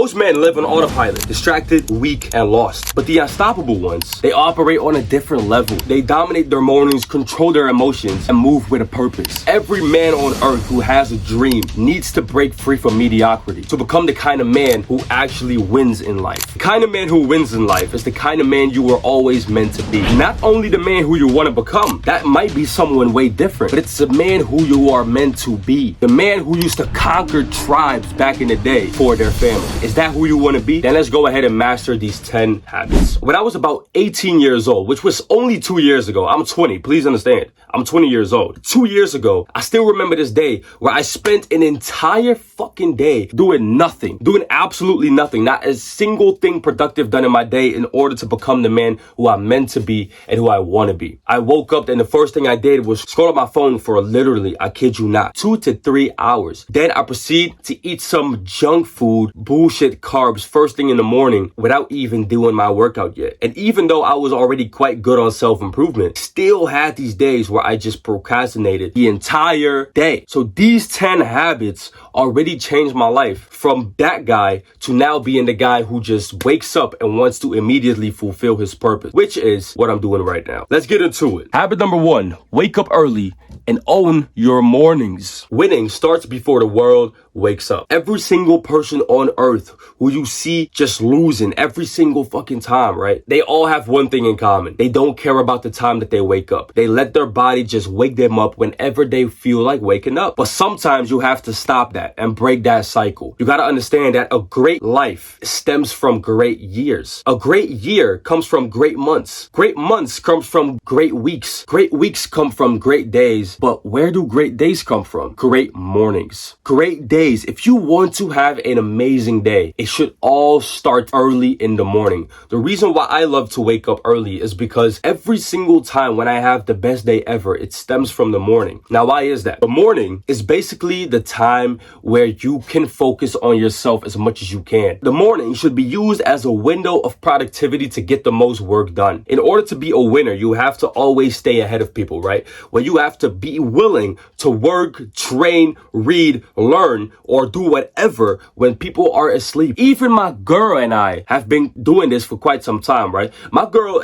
Most men live on autopilot, distracted, weak, and lost. But the unstoppable ones, they operate on a different level. They dominate their mornings, control their emotions, and move with a purpose. Every man on earth who has a dream needs to break free from mediocrity to become the kind of man who actually wins in life. The kind of man who wins in life is the kind of man you were always meant to be. Not only the man who you want to become, that might be someone way different, but it's the man who you are meant to be. The man who used to conquer tribes back in the day for their family. Is that who you want to be? Then let's go ahead and master these 10 habits. When I was about 18 years old, which was only 2 years ago, I'm 20, please understand. I'm 20 years old. 2 years ago, I still remember this day where I spent an entire fucking day doing nothing, doing absolutely nothing, not a single thing productive done in my day in order to become the man who I'm meant to be and who I want to be. I woke up and the first thing I did was scroll on my phone for literally, I kid you not, 2 to 3 hours. Then I proceed to eat some junk food, bullshit carbs first thing in the morning without even doing my workout yet. And even though I was already quite good on self-improvement, still had these days where I just procrastinated the entire day. So these 10 habits already changed my life from that guy to now being the guy who just wakes up and wants to immediately fulfill his purpose, which is what I'm doing right now. Let's get into it. Habit number 1, wake up early and own your mornings. Winning starts before the world wakes up. Every single person on earth who you see just losing every single fucking time, right? They all have one thing in common. They don't care about the time that they wake up. They let their body just wake them up whenever they feel like waking up. But sometimes you have to stop that and break that cycle. You gotta understand that a great life stems from great years. A great year comes from great months. Great months comes from great weeks. Great weeks come from great days. But where do great days come from? Great mornings. Great days. If you want to have an amazing day, it should all start early in the morning. The reason why I love to wake up early is because every single time when I have the best day ever, it stems from the morning. Now, why is that? The morning is basically the time where you can focus on yourself as much as you can. The morning should be used as a window of productivity to get the most work done. In order to be a winner, you have to always stay ahead of people, right? Well, you have to be willing to work, train, read, learn, or do whatever when people are asleep. Even my girl and I have been doing this for quite some time, right? My girl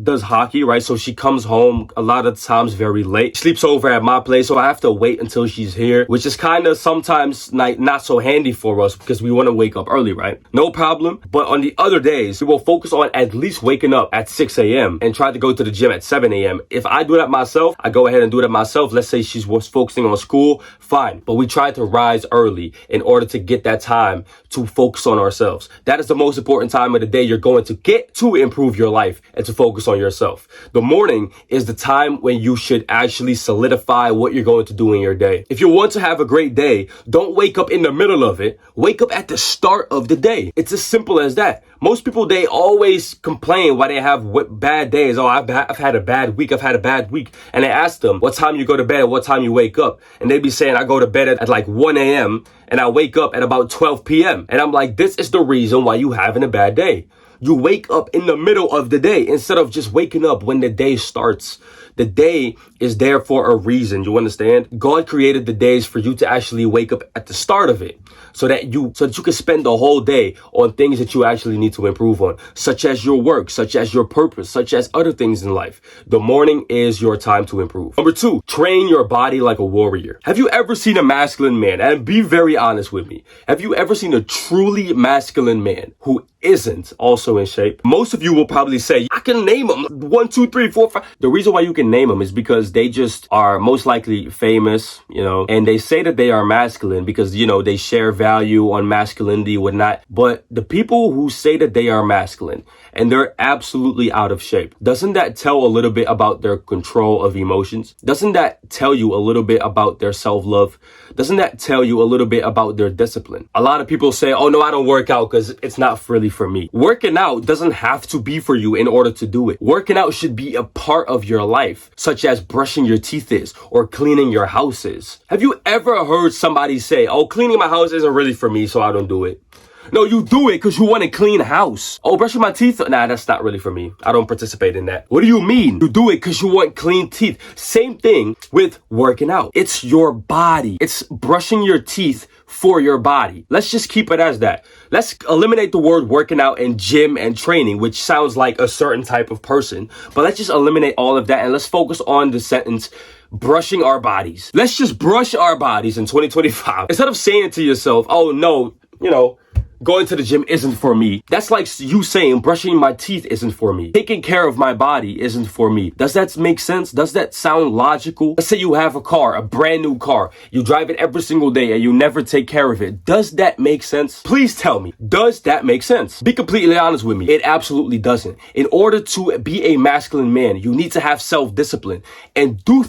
does hockey, right? So she comes home a lot of times very late, sleeps over at my place, so I have to wait until she's here, which is kind of sometimes not so handy for us because we want to wake up early, right? No problem. But on the other days, we will focus on at least waking up at 6 a.m. and try to go to the gym at 7 a.m. If I do that myself, I go ahead and do that myself. Let's say she was focusing on school, fine. But we try to rise early in order to get that time to focus on ourselves. That is the most important time of the day you're going to get to improve your life and to focus on yourself. The morning is the time when you should actually solidify what you're going to do in your day. If you want to have a great day, don't wake up in the middle of it. Wake up at the start of the day. It's as simple as that. Most people, they always complain why they have bad days. Oh, I've had a bad week. I've had a bad week. And I ask them, what time you go to bed and what time you wake up? And they'd be saying, I go to bed at like 1 a.m. and I wake up at about 12 p.m. And I'm like, this is the reason why you having a bad day. You wake up in the middle of the day instead of just waking up when the day starts. The day is there for a reason. You understand? God created the days for you to actually wake up at the start of it so that you can spend the whole day on things that you actually need to improve on, such as your work, such as your purpose, such as other things in life. The morning is your time to improve. Number 2, train your body like a warrior. Have you ever seen a masculine man? And be very honest with me. Have you ever seen a truly masculine man who isn't also in shape? Most of you will probably say, I can name them 1, 2, 3, 4, 5. The reason why you can name them is because they just are most likely famous, and they say that they are masculine because, they share value on masculinity, whatnot. But the people who say that they are masculine and they're absolutely out of shape, doesn't that tell a little bit about their control of emotions? Doesn't that tell you a little bit about their self-love? Doesn't that tell you a little bit about their discipline? A lot of people say, oh no, I don't work out because it's not really for me. Working out doesn't have to be for you in order to do it. Working out should be a part of your life, such as brushing your teeth is or cleaning your house is. Have you ever heard somebody say, oh, cleaning my house isn't really for me, so I don't do it? No, you do it because you want a clean house. Oh, brushing my teeth? Nah, that's not really for me. I don't participate in that. What do you mean? You do it because you want clean teeth. Same thing with working out. It's your body. It's brushing your teeth for your body. Let's just keep it as that. Let's eliminate the word working out and gym and training, which sounds like a certain type of person. But let's just eliminate all of that and let's focus on the sentence, brushing our bodies. Let's just brush our bodies in 2025. Instead of saying to yourself, oh no, going to the gym isn't for me. That's like you saying brushing my teeth isn't for me. Taking care of my body isn't for me. Does that make sense? Does that sound logical? Let's say you have a car, a brand new car. You drive it every single day and you never take care of it. Does that make sense? Please tell me, does that make sense? Be completely honest with me. It absolutely doesn't. In order to be a masculine man, you need to have self-discipline and do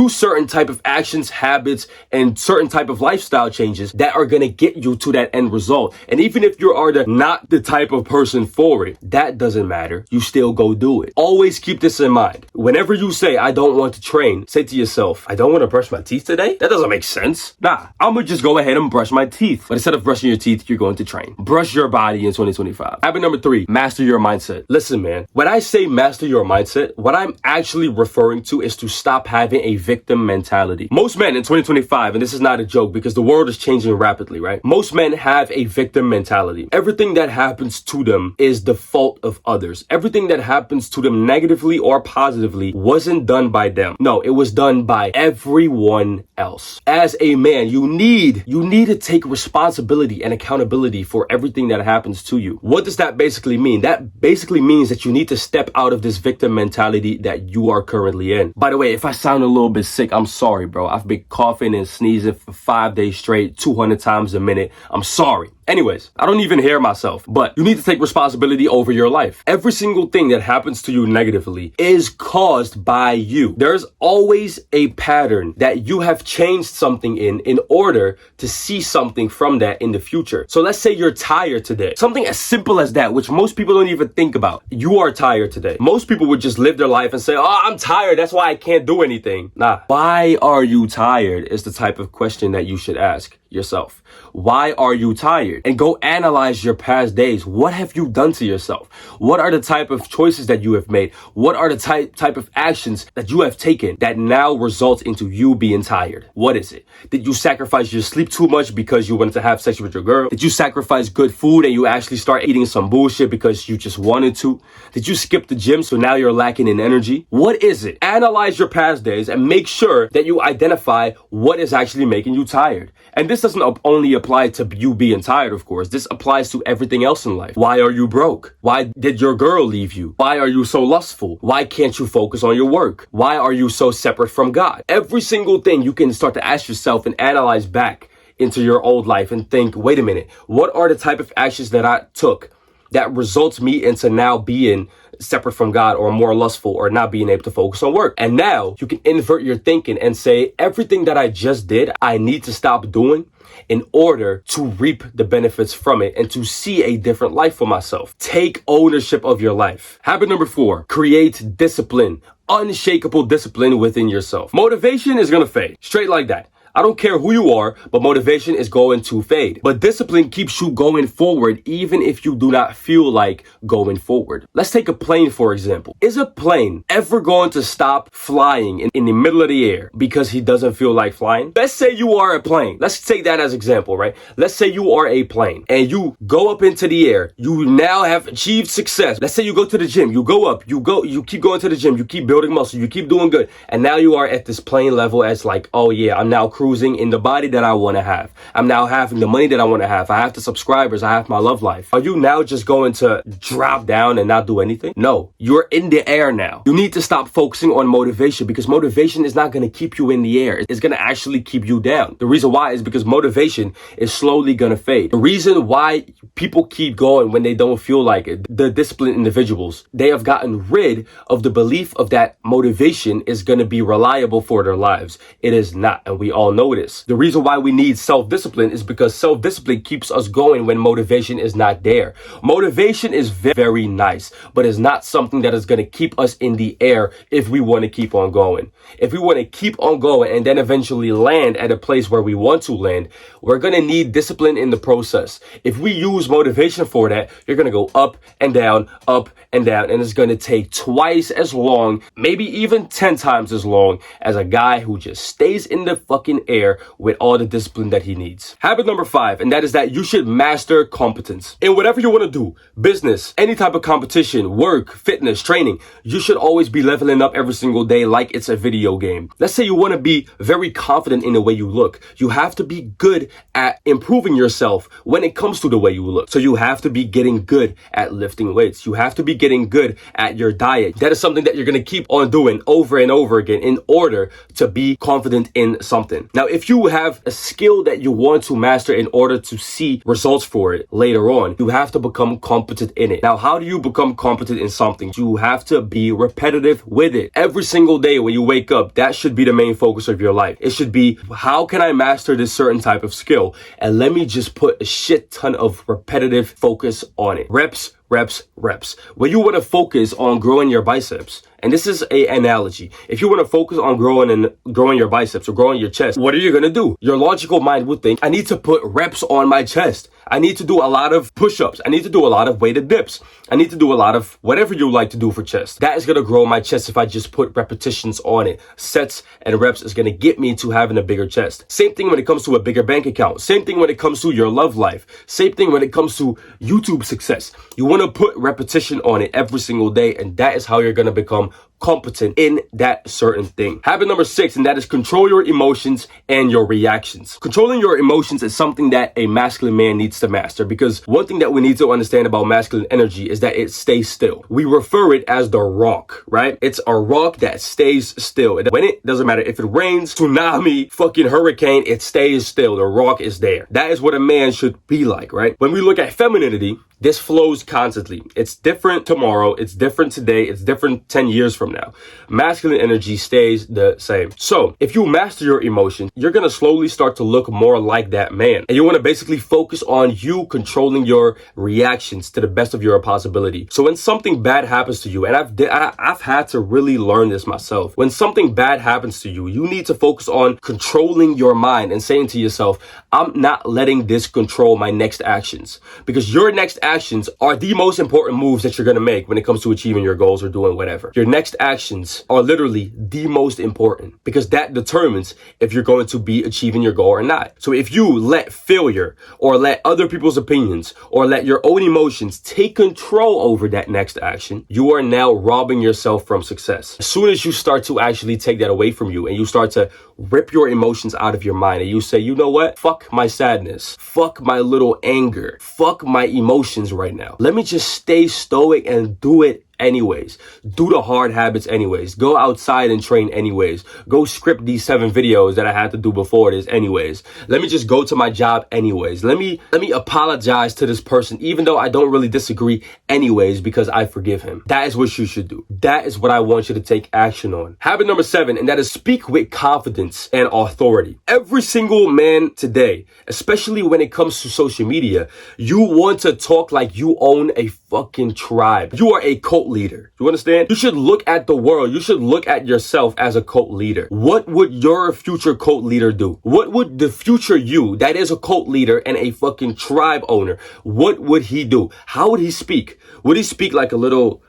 certain type of actions, habits, and certain type of lifestyle changes that are going to get you to that end result. And even if you are not the type of person for it, that doesn't matter. You still go do it. Always keep this in mind. Whenever you say, I don't want to train, say to yourself, I don't want to brush my teeth today? That doesn't make sense. Nah, I'm going to just go ahead and brush my teeth. But instead of brushing your teeth, you're going to train. Brush your body in 2025. Habit number 3, master your mindset. Listen, man, when I say master your mindset, what I'm actually referring to is to stop having a victim mentality. Most men in 2025, and this is not a joke because the world is changing rapidly, right? Most men have a victim mentality. Everything that happens to them is the fault of others. Everything that happens to them negatively or positively wasn't done by them. No, it was done by everyone else. As a man, you need to take responsibility and accountability for everything that happens to you. What does that basically mean? That basically means that you need to step out of this victim mentality that you are currently in. By the way, if I sound a little bit sick, I'm sorry, bro. I've been coughing and sneezing for 5 days straight, 200 times a minute. I'm sorry. Anyways, I don't even hear myself, but you need to take responsibility over your life. Every single thing that happens to you negatively is caused by you. There's always a pattern that you have changed something in order to see something from that in the future. So let's say you're tired today. Something as simple as that, which most people don't even think about. You are tired today. Most people would just live their life and say, oh, I'm tired. That's why I can't do anything. Nah. Why are you tired is the type of question that you should ask yourself. Why are you tired? And go analyze your past days. What have you done to yourself? What are the type of choices that you have made? What are the type of actions that you have taken that now results into you being tired? What is it? Did you sacrifice your sleep too much because you wanted to have sex with your girl? Did you sacrifice good food and you actually start eating some bullshit because you just wanted to? Did you skip the gym so now you're lacking in energy? What is it? Analyze your past days and make sure that you identify what is actually making you tired. And this doesn't only apply to you being tired, of course. This applies to everything else in life. Why are you broke? Why did your girl leave you? Why are you so lustful? Why can't you focus on your work? Why are you so separate from God? Every single thing you can start to ask yourself and analyze back into your old life and think, wait a minute, what are the type of actions that I took that results me into now being separate from God or more lustful or not being able to focus on work? And now you can invert your thinking and say, everything that I just did, I need to stop doing in order to reap the benefits from it and to see a different life for myself. Take ownership of your life. Habit number 4, create discipline, unshakable discipline within yourself. Motivation is going to fade straight like that. I don't care who you are, but motivation is going to fade. But discipline keeps you going forward even if you do not feel like going forward. Let's take a plane, for example. Is a plane ever going to stop flying in the middle of the air because he doesn't feel like flying? Let's say you are a plane. Let's take that as example, right? Let's say you are a plane and you go up into the air. You now have achieved success. Let's say you go to the gym. You go up. You keep going to the gym. You keep building muscle. You keep doing good. And now you are at this plane level as like, oh yeah, I'm now cruising in the body that I want to have. I'm now having the money that I want to have. I have the subscribers. I have my love life. Are you now just going to drop down and not do anything? No, you're in the air now. You need to stop focusing on motivation because motivation is not going to keep you in the air. It's going to actually keep you down. The reason why is because motivation is slowly going to fade. The reason why people keep going when they don't feel like it, the disciplined individuals, they have gotten rid of the belief of that motivation is going to be reliable for their lives. It is not, and we all know this. The reason why we need self-discipline is because self-discipline keeps us going when motivation is not there. Motivation is very nice, but it's not something that is going to keep us in the air if we want to keep on going. If we want to keep on going and then eventually land at a place where we want to land, we're going to need discipline in the process. If we use motivation for that, you're going to go up and down, and it's going to take twice as long, maybe even 10 times as long as a guy who just stays in the fucking thin air with all the discipline that he needs. Habit number 5, and that is that you should master competence. In whatever you want to do, business, any type of competition, work, fitness, training, you should always be leveling up every single day like it's a video game. Let's say you want to be very confident in the way you look. You have to be good at improving yourself when it comes to the way you look. So you have to be getting good at lifting weights. You have to be getting good at your diet. That is something that you're going to keep on doing over and over again in order to be confident in something. Now, if you have a skill that you want to master in order to see results for it later on, you have to become competent in it. Now, how do you become competent in something? You have to be repetitive with it. Every single day when you wake up, that should be the main focus of your life. It should be, how can I master this certain type of skill? And let me just put a shit ton of repetitive focus on it. Reps, reps, reps. When you want to focus on growing your biceps, and this is an analogy. If you want to focus on growing your biceps or growing your chest, what are you going to do? Your logical mind would think, I need to put reps on my chest. I need to do a lot of push-ups. I need to do a lot of weighted dips. I need to do a lot of whatever you like to do for chest. That is going to grow my chest if I just put repetitions on it. Sets and reps is going to get me to having a bigger chest. Same thing when it comes to a bigger bank account. Same thing when it comes to your love life. Same thing when it comes to YouTube success. You want to put repetition on it every single day, and that is how you're going to become competent in that certain thing. Habit number 6, and that is control your emotions and your reactions. Controlling your emotions is something that a masculine man needs to master, because one thing that we need to understand about masculine energy is that it stays still. We refer it as the rock, right? It's a rock that stays still. And when it doesn't matter if it rains, tsunami, fucking hurricane, it stays still. The rock is there. That is what a man should be like, right? When we look at femininity, this flows constantly. It's different tomorrow. It's different today. It's different 10 years from now. Masculine energy stays the same. So if you master your emotion, you're going to slowly start to look more like that man. And you want to basically focus on you controlling your reactions to the best of your possibility. So when something bad happens to you, and I've had to really learn this myself. When something bad happens to you, you need to focus on controlling your mind and saying to yourself, I'm not letting this control my next actions, because your next actions are the most important moves that you're going to make when it comes to achieving your goals or doing whatever. Your next actions are literally the most important, because that determines if you're going to be achieving your goal or not. So if you let failure or let other people's opinions or let your own emotions take control over that next action, you are now robbing yourself from success. As soon as you start to actually take that away from you and you start to rip your emotions out of your mind and you say, you know what? Fuck my sadness. Fuck my little anger. Fuck my emotions right now. Let me just stay stoic and do it anyways. Do the hard habits anyways. Go outside and train anyways. Go script these 7 videos that I had to do before this anyways. Let me just go to my job anyways. Let me apologize to this person even though I don't really disagree anyways, because I forgive him. That is what you should do. That is what I want you to take action on. Habit number 7, and that is speak with confidence and authority. Every single man today, especially when it comes to social media, you want to talk like you own a fucking tribe. You are a cult leader. You understand? You should look at the world. You should look at yourself as a cult leader. What would your future cult leader do? What would the future you that is a cult leader and a fucking tribe owner, what would he do? How would he speak? Would he speak like a little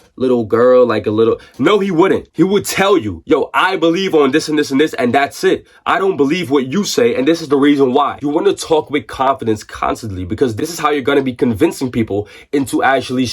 girl, no, he wouldn't. He would tell you, yo, I believe on this and this and this, and that's it. I don't believe what you say, and this is the reason why. You want to talk with confidence constantly, because this is how you're going to be convincing people into actually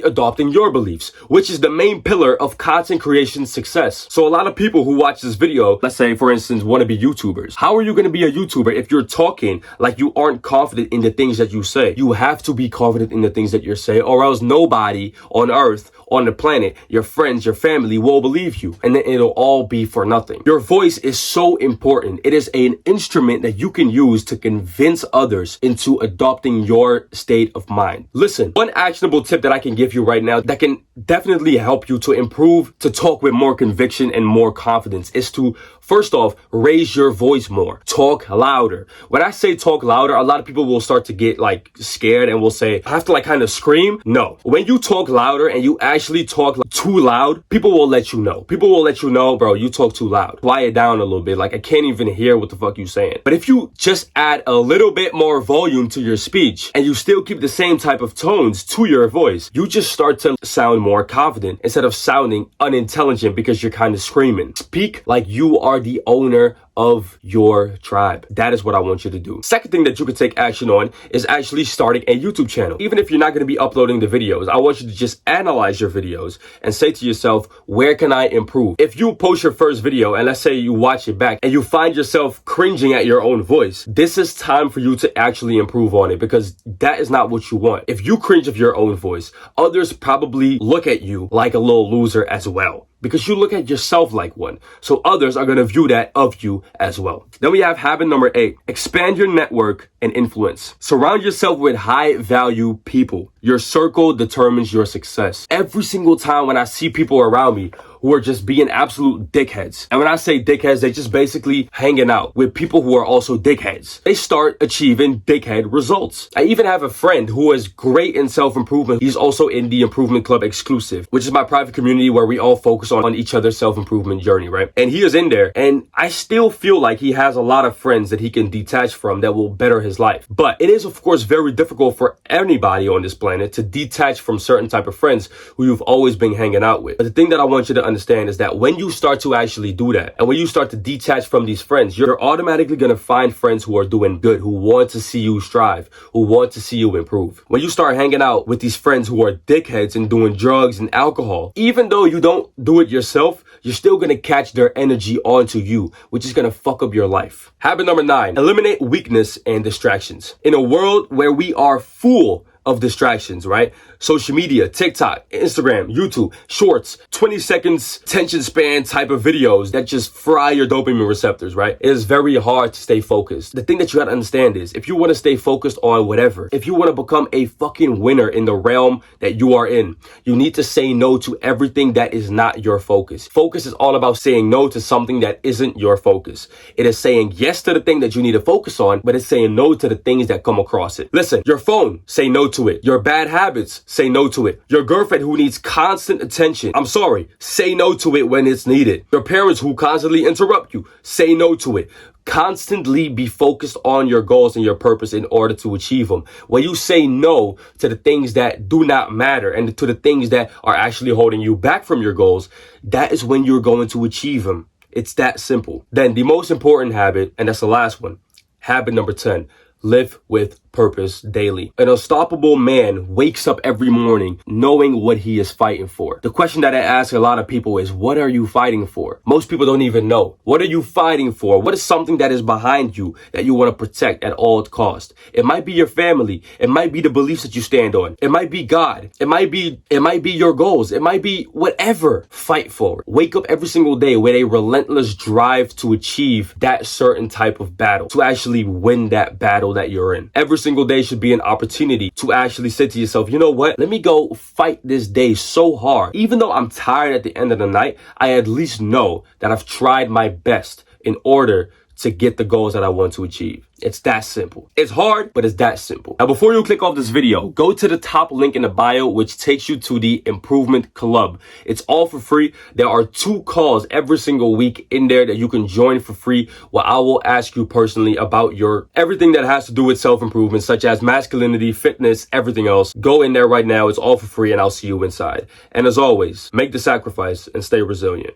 adopting your beliefs, which is the main pillar of content creation success. So a lot of people who watch this video, let's say, for instance, want to be YouTubers. How are you going to be a YouTuber if you're talking like you aren't confident in the things that you say? You have to be confident in the things that you're saying, or else nobody on earth, on the planet, your friends, your family will believe you, and then it'll all be for nothing. Your voice is so important. It is an instrument that you can use to convince others into adopting your state of mind. Listen, one actionable tip that I can give you right now that can definitely help you to improve, to talk with more conviction and more confidence is to, first off, raise your voice more. Talk louder. When I say talk louder, a lot of people will start to get scared and will say, I have to kind of scream. No. When you talk louder and you actually talk too loud, people will let you know. People will let you know, bro, you talk too loud. Quiet down a little bit. I can't even hear what the fuck you saying. But if you just add a little bit more volume to your speech and you still keep the same type of tones to your voice, you just start to sound more confident instead of sounding unintelligent because you're kind of screaming. Speak like you are the owner of your tribe. That is what I want you to do. Second thing that you could take action on is actually starting a YouTube channel. Even if you're not going to be uploading the videos, I want you to just analyze your videos and say to yourself, where can I improve? If you post your first video and let's say you watch it back and you find yourself cringing at your own voice, this is time for you to actually improve on it, because that is not what you want. If you cringe of your own voice, others probably look at you like a little loser as well, because you look at yourself like one. So others are going to view that of you as well. Then we have habit number 8, expand your network and influence. Surround yourself with high value people. Your circle determines your success. Every single time when I see people around me who are just being absolute dickheads, and when I say dickheads, they just basically hanging out with people who are also dickheads, they start achieving dickhead results. I even have a friend who is great in self-improvement. He's also in the Improvement Club Exclusive, which is my private community where we all focus on each other's self-improvement journey, right? And he is in there, and I still feel like he has a lot of friends that he can detach from that will better his life. But it is, of course, very difficult for anybody on this planet to detach from certain type of friends who you've always been hanging out with. But the thing that I want you to understand is that when you start to actually do that, and when you start to detach from these friends, you're automatically going to find friends who are doing good, who want to see you strive, who want to see you improve. When you start hanging out with these friends who are dickheads and doing drugs and alcohol, even though you don't do it yourself, you're still going to catch their energy onto you, which is going to fuck up your life. Habit number 9, eliminate weakness and distractions. In a world where we are full of distractions, right? Social media, TikTok, Instagram, YouTube, shorts, 20 seconds attention span type of videos that just fry your dopamine receptors, right? It is very hard to stay focused. The thing that you gotta understand is if you want to stay focused on whatever, if you want to become a fucking winner in the realm that you are in, you need to say no to everything that is not your focus. Focus is all about saying no to something that isn't your focus. It is saying yes to the thing that you need to focus on, but it's saying no to the things that come across it. Listen, your phone, say no to it. Your bad habits, say no to it. Your girlfriend who needs constant attention, I'm sorry, say no to it when it's needed. Your parents who constantly interrupt you, say no to it. Constantly be focused on your goals and your purpose in order to achieve them. When you say no to the things that do not matter and to the things that are actually holding you back from your goals, that is when you're going to achieve them. It's that simple. Then the most important habit, and that's the last one, habit number 10, live with purpose daily. An unstoppable man wakes up every morning knowing what he is fighting for. The question that I ask a lot of people is, what are you fighting for? Most people don't even know. What are you fighting for? What is something that is behind you that you want to protect at all costs? It might be your family. It might be the beliefs that you stand on. It might be God. It might be your goals. It might be whatever. Fight for it. Wake up every single day with a relentless drive to achieve that certain type of battle, to actually win that battle that you're in. Every single day should be an opportunity to actually say to yourself, you know what? Let me go fight this day so hard. Even though I'm tired at the end of the night, I at least know that I've tried my best in order to get the goals that I want to achieve. It's that simple. It's hard, but it's that simple. Now, before you click off this video, go to the top link in the bio, which takes you to the Improvement Club. It's all for free. There are 2 calls every single week in there that you can join for free, where I will ask you personally about your everything that has to do with self-improvement, such as masculinity, fitness, everything else. Go in there right now. It's all for free, and I'll see you inside. And as always, make the sacrifice and stay resilient.